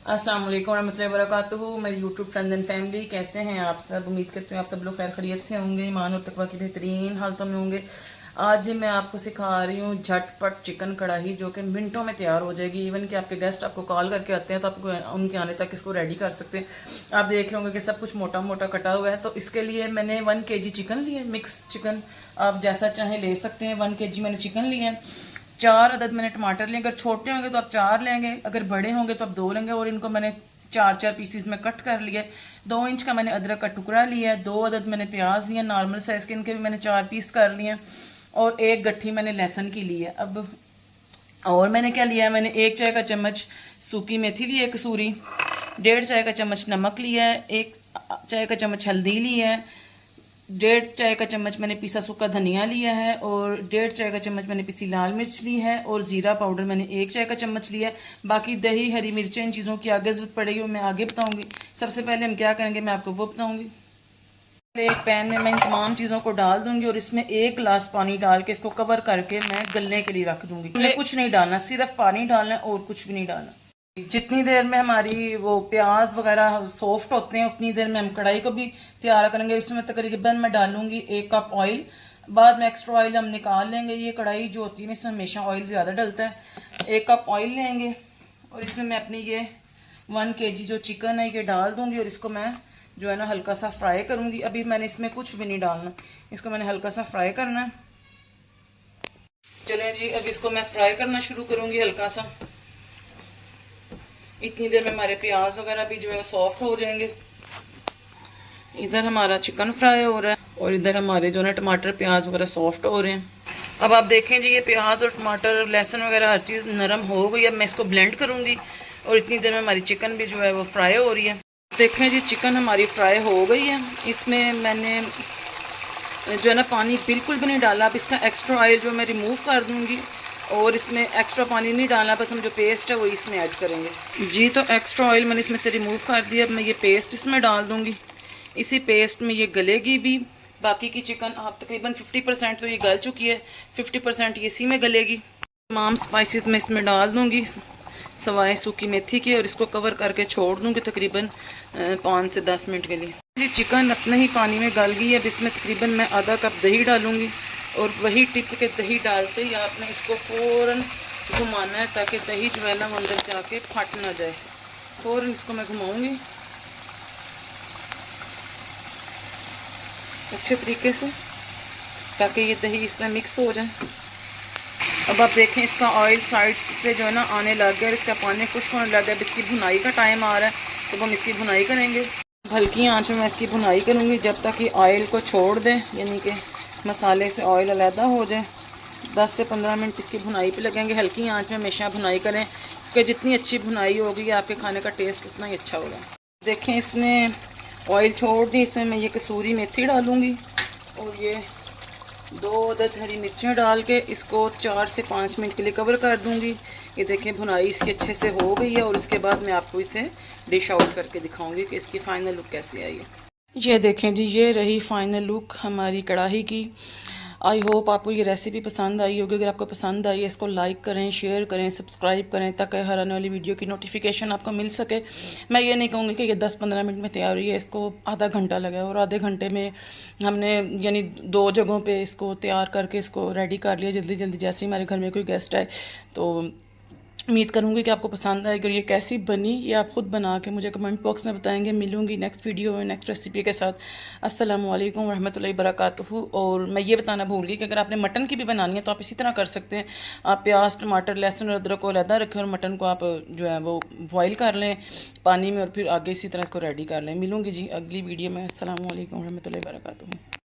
अस्सलाम वालेकुम रहमतुल्लाहि व बरकातुहू। मेरी यूट्यूब फ्रेंड्स एंड फैमिली, कैसे हैं आप सब? उम्मीद करती हूँ आप सब लोग खैर खैरियत से होंगे, ईमान और तकवा की बेहतरीन हालतों में होंगे। आज मैं आपको सिखा रही हूँ झटपट चिकन कढ़ाई, जो कि मिनटों में तैयार हो जाएगी। इवन कि आपके गेस्ट आपको कॉल करके आते हैं तो आपको उनके आने तक इसको रेडी कर सकते हैं। आप देख रहे होंगे कि सब कुछ मोटा मोटा कटा हुआ है। तो इसके लिए मैंने 1 kg चिकन लिया है, मिक्स चिकन आप जैसा चाहें ले सकते हैं। 1 kg मैंने चिकन लिया है। 4 अदद मैंने टमाटर लिए। अगर छोटे होंगे तो आप 4 लेंगे, अगर बड़े होंगे तो आप 2 लेंगे। और इनको मैंने 4 पीसीज में कट कर लिया। 2 इंच का मैंने अदरक का टुकड़ा लिया है। 2 अदद मैंने प्याज लिया नॉर्मल साइज के, इनके भी मैंने 4 पीस कर लिए। और 1 गट्ठी मैंने लहसुन की ली है। अब और मैंने क्या लिया है, मैंने 1 चाय का चम्मच सूखी मेथी ली है कसूरी, 1.5 चाय का चम्मच नमक लिया है, 1 चाय का चम्मच हल्दी लिया है, 1.5 चाय का चम्मच मैंने पिसा सूखा धनिया लिया है, और 1.5 चाय का चम्मच मैंने पिसी लाल मिर्च ली है, और ज़ीरा पाउडर मैंने 1 चाय का चम्मच लिया है। बाकी दही, हरी मिर्चें, इन चीज़ों की आगे ज़रूरत पड़ेगी वो मैं आगे बताऊंगी। सबसे पहले हम क्या करेंगे मैं आपको वो बताऊंगी। एक पैन में मैं इन तमाम चीज़ों को डाल दूंगी और इसमें 1 गिलास पानी डाल के इसको कवर करके मैं गलने के लिए रख दूंगी। हमने कुछ नहीं डालना, सिर्फ पानी डालना है और कुछ भी नहीं डालना। जितनी देर में हमारी वो प्याज वगैरह सॉफ्ट होते हैं उतनी देर में हम कढ़ाई को भी तैयार करेंगे। इसमें तकरीबन मैं डालूंगी 1 कप ऑयल। बाद में एक्स्ट्रा ऑयल हम निकाल लेंगे। ये कढ़ाई जो होती है इसमें हमेशा ऑयल ज़्यादा डलता है। 1 कप ऑयल लेंगे और इसमें मैं अपनी ये 1 kg जो चिकन है ये डाल दूंगी और इसको मैं जो है ना हल्का सा फ्राई करूंगी। अभी मैंने इसमें कुछ भी नहीं डालना, इसको मैंने हल्का सा फ्राई करना है। चलें जी, अब इसको मैं फ्राई करना शुरू करूंगी हल्का सा। इतनी देर में हमारे प्याज वगैरह भी जो है सॉफ्ट हो जाएंगे। इधर हमारा चिकन फ्राई हो रहा है और इधर हमारे जो है टमाटर प्याज वगैरह सॉफ्ट हो रहे हैं। अब आप देखें जी, ये प्याज और टमाटर लहसुन वगैरह हर चीज़ नरम हो गई। अब मैं इसको ब्लेंड करूंगी और इतनी देर में हमारी चिकन भी जो है वो फ्राई हो रही है। देखें जी, चिकन हमारी फ्राई हो गई है। इसमें मैंने जो है ना पानी बिल्कुल भी नहीं डाला। अब इसका एक्स्ट्रा ऑयल जो मैं रिमूव कर दूंगी और इसमें एक्स्ट्रा पानी नहीं डालना, बस हम जो पेस्ट है वो इसमें ऐड करेंगे जी। तो एक्स्ट्रा ऑयल मैंने इसमें से रिमूव कर दिया। अब मैं ये पेस्ट इसमें डाल दूंगी। इसी पेस्ट में ये गलेगी भी। बाकी की चिकन आप तकरीबन 50% तो ये गल चुकी है, 50% ये इसी में गलेगी। तमाम स्पाइसेस मैं इसमें डाल दूंगी सवाए सूखी मेथी के, और इसको कवर करके छोड़ दूंगी तकरीबन 5 से 10 मिनट के लिए। ये चिकन अपने ही पानी में गल गई है। अब इसमें तकरीबन मैं आधा कप दही डालूंगी और वही टिप के दही डालते ही आपने इसको फ़ौरन घुमाना है ताकि दही जो है ना वो अंदर जाके फट ना जाए। फ़ौरन इसको मैं घुमाऊंगी अच्छे तरीके से ताकि ये दही इसमें मिक्स हो जाए। अब आप देखें इसका ऑयल साइड से जो है ना आने लग गया, इसका पानी खुश्क होने लग गया। अब इसकी भुनाई का टाइम आ रहा है तो हम इसकी भुनाई करेंगे। हल्की आंच में मैं इसकी भुनाई करूँगी जब तक कि ऑयल को छोड़ दें, यानी कि मसाले से ऑयल अलहदा हो जाए। 10 से 15 मिनट इसकी भुनाई पे लगेंगे। हल्की आंच में हमेशा भुनाई करें कि जितनी अच्छी भुनाई होगी आपके खाने का टेस्ट उतना ही अच्छा होगा। देखें इसने ऑयल छोड़ दी। इसमें मैं ये कसूरी मेथी डालूँगी और ये 2 अदद हरी मिर्चें डाल के इसको 4 से 5 मिनट के लिए कवर कर दूँगी। ये देखें भुनाई इसकी अच्छे से हो गई है और इसके बाद मैं आपको इसे डिश आउट करके दिखाऊँगी कि इसकी फ़ाइनल लुक कैसी आई है। ये देखें जी, ये रही फाइनल लुक हमारी कढ़ाई की। आई होप आपको ये रेसिपी पसंद आई होगी। अगर आपको पसंद आई है इसको लाइक करें, शेयर करें, सब्सक्राइब करें ताकि हर आने वाली वीडियो की नोटिफिकेशन आपको मिल सके। मैं ये नहीं कहूँगी कि ये 10-15 मिनट में तैयार हुई है, इसको आधा घंटा लगा और आधे घंटे में हमने यानी 2 जगहों पर इसको तैयार करके इसको रेडी कर लिया जल्दी जल्दी। जैसे ही हमारे घर में कोई गेस्ट आए तो उम्मीद करूँगी कि आपको पसंद आएगी। और ये कैसी बनी ये आप खुद बना के मुझे कमेंट बॉक्स में बताएंगे। मिलूंगी नेक्स्ट वीडियो में नेक्स्ट रेसिपी के साथ। अस्सलामु अलैकुम रहमतुल्लाहि बरकातुहू। और मैं ये बताना भूल गई कि अगर आपने मटन की भी बनानी है तो आप इसी तरह कर सकते हैं। आप प्याज, टमाटर, लहसुन और अदरक को अलहदा रखें और मटन को आप जो है वो बॉयल कर लें पानी में और फिर आगे इसी तरह इसको रेडी कर लें। मिलूंगी जी अगली वीडियो में। अस्सलामु अलैकुम रहमतुल्लाहि बरकातुहू।